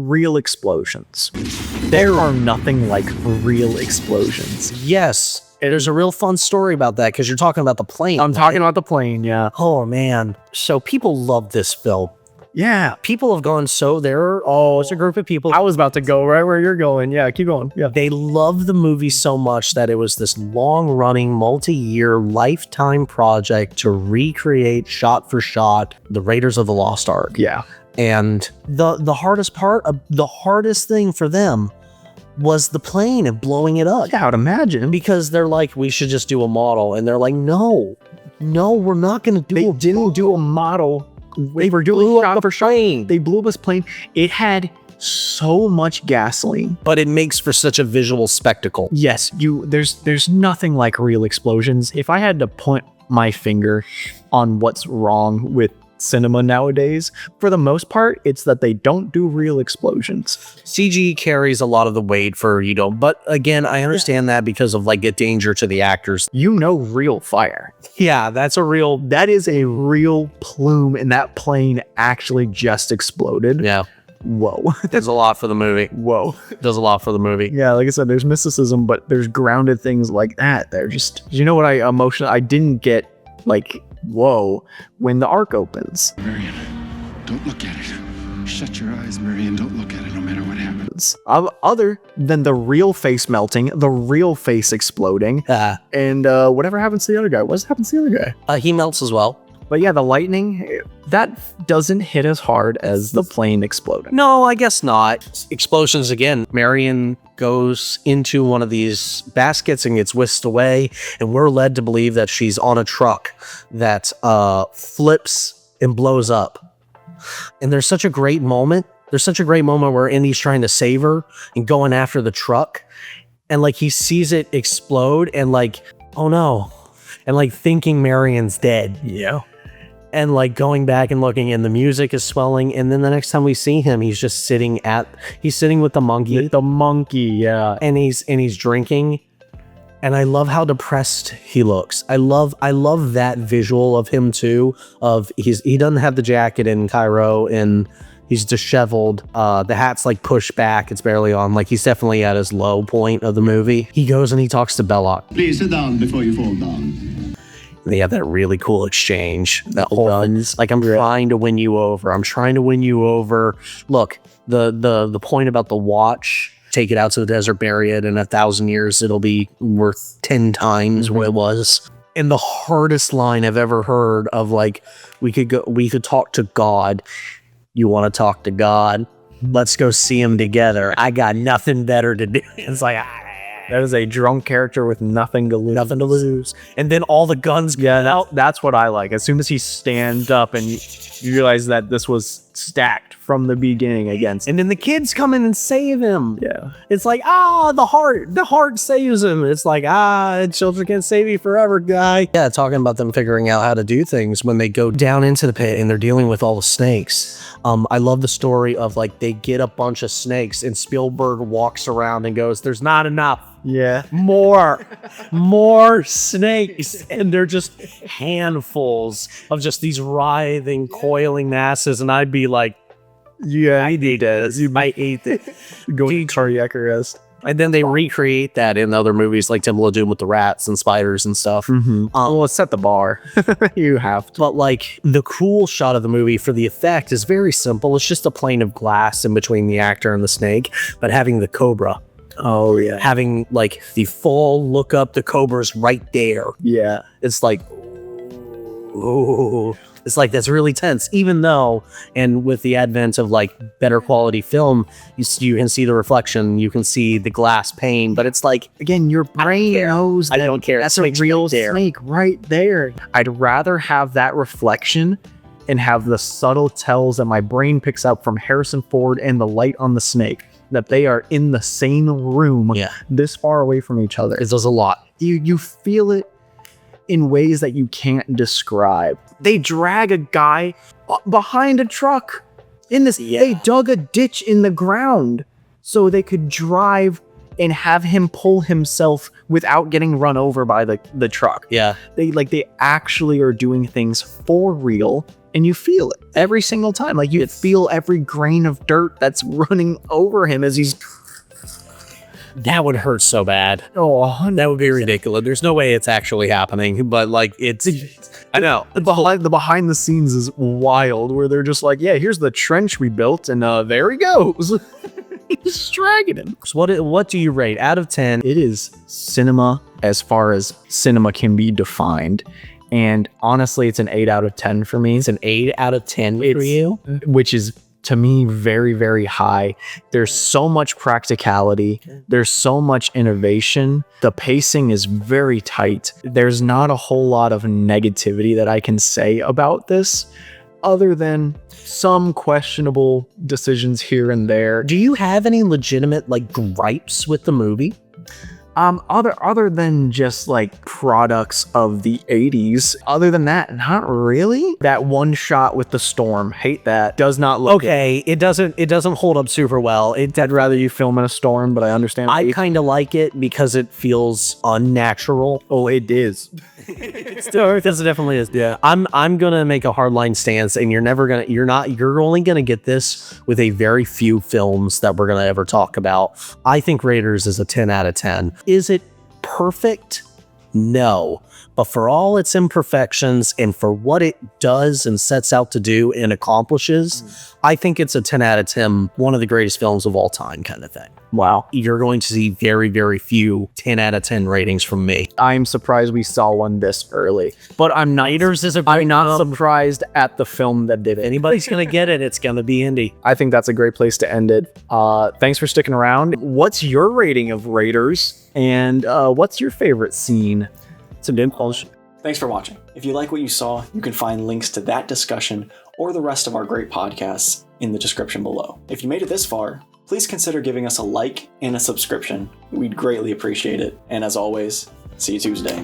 real explosions. There are nothing like real explosions. Yes. There's a real fun story about that because you're talking about the plane. I'm talking about the plane, yeah. Oh, man. So people love this film. Yeah. People have gone it's a group of people. I was about to go right where you're going. Yeah, keep going. Yeah. They love the movie so much that it was this long-running, multi-year, lifetime project to recreate shot for shot the Raiders of the Lost Ark. Yeah. And the hardest thing for them was the plane and blowing it up. Yeah, I would imagine. Because they're like, we should just do a model. And they're like, no, we're not going to do They didn't do a model. They were doing shot for shot. They blew up this plane. It had so much gasoline. But it makes for such a visual spectacle. Yes, there's nothing like real explosions. If I had to point my finger on what's wrong with cinema nowadays, for the most part, it's that they don't do real explosions. CG carries a lot of the weight for, but again, I understand that because of like the danger to the actors. Real fire. Yeah, that is a real plume, and that plane actually just exploded. Yeah. Whoa. Does a lot for the movie. Whoa. Does a lot for the movie. Yeah, like I said, there's mysticism, but there's grounded things like that. They're just, I didn't get like, whoa, when the arc opens. Marion, don't look at it. Shut your eyes, Marion. Don't look at it no matter what happens. Other than the real face melting, the real face exploding, and whatever happens to the other guy. What happens to the other guy? He melts as well. But yeah, the lightning, that doesn't hit as hard as the plane exploding. No, I guess not. Explosions again. Marion goes into one of these baskets and gets whisked away, and we're led to believe that she's on a truck that flips and blows up. And there's such a great moment. There's such a great moment where Indy's trying to save her and going after the truck, and like he sees it explode and like, oh no, and like thinking Marion's dead. Yeah. And like going back and looking, and the music is swelling, and then the next time we see him, he's just sitting with the monkey. The monkey, yeah. And he's drinking. And I love how depressed he looks. I love that visual of him too. He doesn't have the jacket in Cairo, and he's disheveled. The hat's like pushed back, it's barely on. Like he's definitely at his low point of the movie. He goes and he talks to Belloc. Please sit down before you fall down. They have that really cool exchange. That whole guns. Like, I'm trying to win you over. I'm trying to win you over. Look, the point about the watch, take it out to the desert, bury it, in 1,000 years, it'll be worth 10 times what it was. And the hardest line I've ever heard of, like, we could talk to God. You want to talk to God? Let's go see him together. I got nothing better to do. It's like, that is a drunk character with nothing to lose. Nothing to lose. And then all the guns get out. That's what I like. As soon as he stands up and you realize that this was stacked from the beginning against. And then the kids come in and save him. Yeah. It's like, the heart saves him. It's like, children can't save you forever, guy. Yeah, talking about them figuring out how to do things when they go down into the pit and they're dealing with all the snakes. I love the story of like, they get a bunch of snakes and Spielberg walks around and goes, there's not enough. Yeah. More snakes. And they're just handfuls of just these writhing, coiling masses. And I'd be like, yeah, I need this. You might eat it. Go cardiac arrest. And then they recreate that in other movies like Temple of Doom with the rats and spiders and stuff. Mm-hmm. Well, let's set the bar. You have to. But like the cool shot of the movie for the effect is very simple. It's just a plane of glass in between the actor and the snake, but having the cobra. Oh, yeah. Having like the full look up, the cobra's right there. Yeah. It's like, ooh. It's like, that's really tense, even though, and with the advent of like better quality film, you can see the reflection, you can see the glass pane, but it's like, again, your brain knows I don't care. That's a real snake right there. I'd rather have that reflection and have the subtle tells that my brain picks up from Harrison Ford and the light on the snake, that they are in the same room, this far away from each other. It does a lot. You feel it in ways that you can't describe. They drag a guy behind a truck in this. Yeah. They dug a ditch in the ground so they could drive and have him pull himself without getting run over by the truck. Yeah. They actually are doing things for real and you feel it every single time. Like you feel every grain of dirt that's running over him as he's. That would hurt so bad. Oh, That would be ridiculous. There's no way it's actually happening, but like it's. I know. the behind the scenes is wild, where they're just like, yeah, here's the trench we built, and there he goes. He's dragging him. So what do you rate out of 10? It is cinema as far as cinema can be defined. And honestly, it's an 8 out of 10 for me. It's an 8 out of 10 for you, which is to me very, very high. There's so much practicality. There's so much innovation. The pacing is very tight. There's not a whole lot of negativity that I can say about this, other than some questionable decisions here and there. Do you have any legitimate like gripes with the movie? Other than just like products of the 80s, other than that, not really. That one shot with the storm, hate that. Does not look okay. It doesn't hold up super well. I'd rather you film in a storm, but I understand. I kind of like it because it feels unnatural. Oh, it is. It definitely is. Yeah. I'm gonna make a hardline stance, and you're only gonna get this with a very few films that we're gonna ever talk about. I think Raiders is a 10 out of 10. Is it perfect? No. But for all its imperfections and for what it does and sets out to do and accomplishes, I think it's a 10 out of 10, one of the greatest films of all time kind of thing. Wow. You're going to see very, very few 10 out of 10 ratings from me. I'm surprised we saw one this early, but I'm not surprised at the film that did it. Anybody's going to get it, it's going to be Indy. I think that's a great place to end it. Thanks for sticking around. What's your rating of Raiders? And what's your favorite scene? Some impulse. Thanks for watching. If you like what you saw, you can find links to that discussion or the rest of our great podcasts in the description below. If you made it this far, please consider giving us a like and a subscription. We'd greatly appreciate it. And as always, see you Tuesday.